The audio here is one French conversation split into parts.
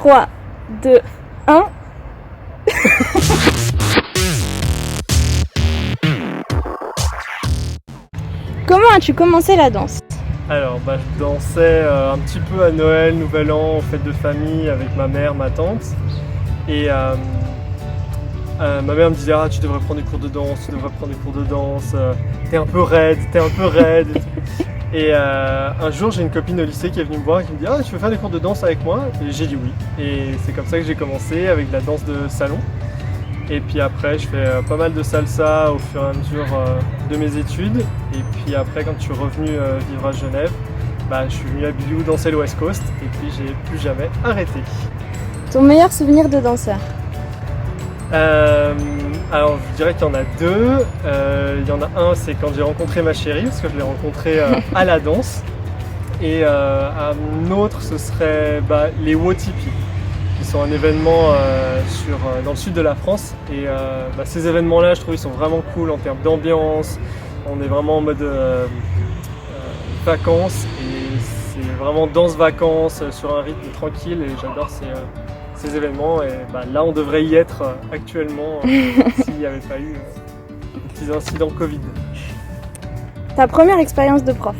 3, 2, 1. Comment as-tu commencé la danse? Alors, je dansais un petit peu à Noël, Nouvel An, aux fêtes de famille avec ma mère, ma tante. Et ma mère me disait « Ah, tu devrais prendre des cours de danse, tu devrais prendre des cours de danse, t'es un peu raide, t'es un peu raide. » Et un jour, j'ai une copine au lycée qui est venue me voir et qui me dit « Ah, tu veux faire des cours de danse avec moi ?» Et j'ai dit oui. Et c'est comme ça que j'ai commencé avec la danse de salon. Et puis après, je fais pas mal de salsa au fur et à mesure de mes études. Et puis après, quand je suis revenu vivre à Genève, je suis venu à Biou danser le West Coast. Et puis, j'ai plus jamais arrêté. Ton meilleur souvenir de danseur? Alors, je dirais qu'il y en a deux. Il y en a un, c'est quand j'ai rencontré ma chérie, parce que je l'ai rencontrée à la danse. Et un autre, ce serait les Wotipi, qui sont un événement dans le sud de la France. Et ces événements-là, je trouve, ils sont vraiment cool en termes d'ambiance. On est vraiment en mode vacances. Et c'est vraiment danse-vacances sur un rythme tranquille. Et j'adore ces événements. Et là, on devrait y être actuellement s'il n'y avait pas eu des petits incidents Covid. Ta première expérience de prof?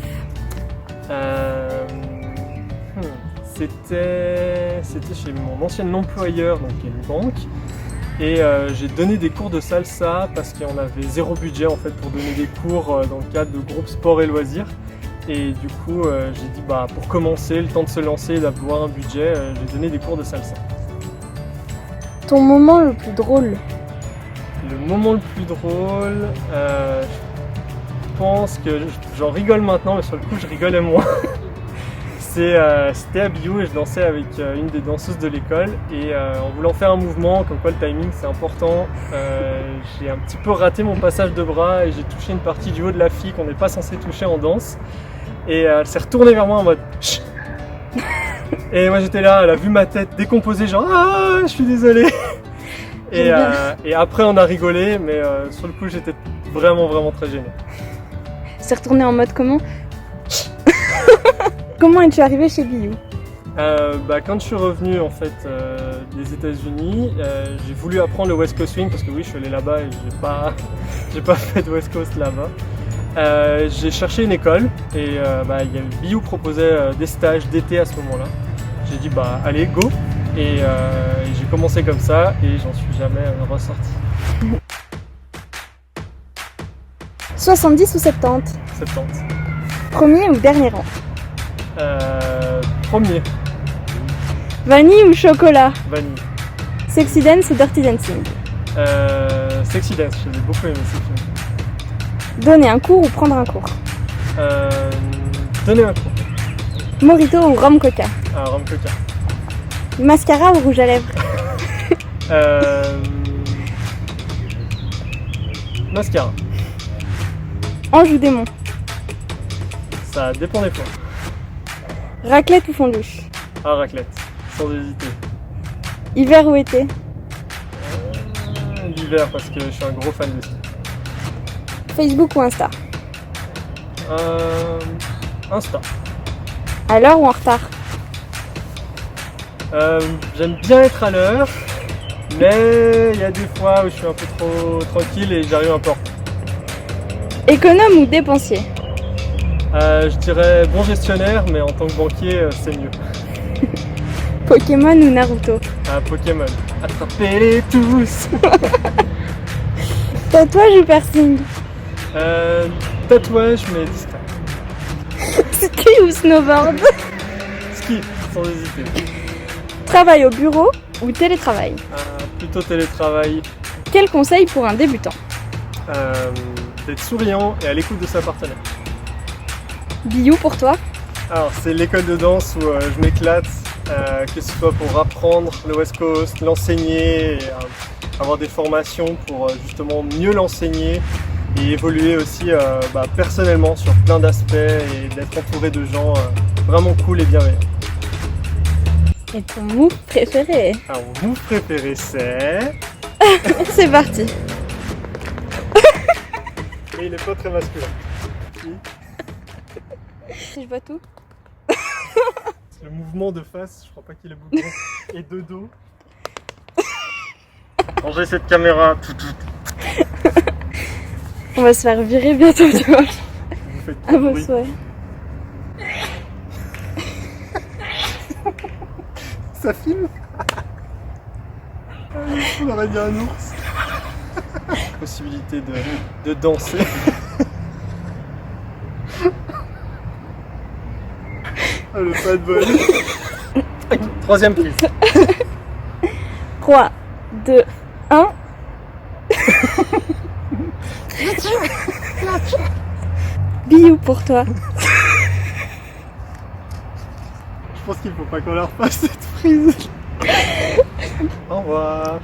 C'était chez mon ancien employeur, donc qui est une banque, et j'ai donné des cours de salsa parce qu'on avait zéro budget en fait pour donner des cours dans le cadre de groupes sport et loisirs. Et du coup, j'ai dit pour commencer, le temps de se lancer et d'avoir un budget, j'ai donné des cours de salsa. Ton moment le plus drôle? Le moment le plus drôle, je pense que j'en rigole maintenant, mais sur le coup, je rigolais moins. C'était à Biou et je dansais avec une des danseuses de l'école et en voulant faire un mouvement, comme quoi le timing c'est important, j'ai un petit peu raté mon passage de bras et j'ai touché une partie du haut de la fille qu'on n'est pas censé toucher en danse et elle s'est retournée vers moi en mode Chut. Et moi j'étais là, elle a vu ma tête décomposée genre ah je suis désolé et après on a rigolé mais sur le coup j'étais vraiment très gêné. C'est retourné en mode comment? Comment es-tu arrivé chez Biou? Quand je suis revenu en fait des États-Unis, j'ai voulu apprendre le West Coast Swing parce que oui, je suis allé là-bas et j'ai pas fait de West Coast là-bas. J'ai cherché une école et Biou proposait des stages d'été à ce moment-là. J'ai dit allez go et j'ai commencé comme ça et j'en suis jamais ressorti. 70 ou 70? 70. Premier ou dernier rang? Premier. Vanille ou chocolat? Vanille. Sexy dance ou dirty dancing? Sexy dance, j'ai beaucoup aimé ce film. Donner un cours ou prendre un cours? Donner un cours. Mojito ou rhum coca? Rhum coca. Mascara ou rouge à lèvres? Mascara. Ange ou démon? Ça dépend des fois. Raclette ou fondue? Raclette, sans hésiter. Hiver ou été? L'hiver parce que je suis un gros fan de ski. Facebook ou Insta? Insta. À l'heure ou en retard? J'aime bien être à l'heure, mais il y a des fois où je suis un peu trop tranquille et j'arrive un peu en retard. Économe ou dépensier? Je dirais bon gestionnaire, mais en tant que banquier, c'est mieux. Pokémon ou Naruto? Pokémon. Attrapez-les tous. Tatouage ou piercing? Tatouage, mais discret. Ski ou snowboard? Ski, sans hésiter. Travail au bureau ou télétravail? Plutôt télétravail. Quel conseil pour un débutant? D'être souriant et à l'écoute de sa partenaire. Biou pour toi? Alors c'est l'école de danse où je m'éclate, que ce soit pour apprendre le West Coast, l'enseigner, et, avoir des formations pour justement mieux l'enseigner et évoluer aussi personnellement sur plein d'aspects et d'être entouré de gens vraiment cool et bienveillants. Et ton move préféré? Alors mon move préféré c'est... C'est parti. Mais il n'est pas très masculin. Si je vois tout. Le mouvement de face, je crois pas qu'il est beaucoup. Et de dos. Rangez cette caméra. On va se faire virer bientôt, tu vois. Vous faites À trop de vos bruit. souhaits. Ça filme. On aurait dit un ours. Possibilité de danser. Ah, le pas de bol. Troisième prise. 3, 2, 1. Bisous pour toi. Je pense qu'il faut pas qu'on la refasse cette prise. Au revoir.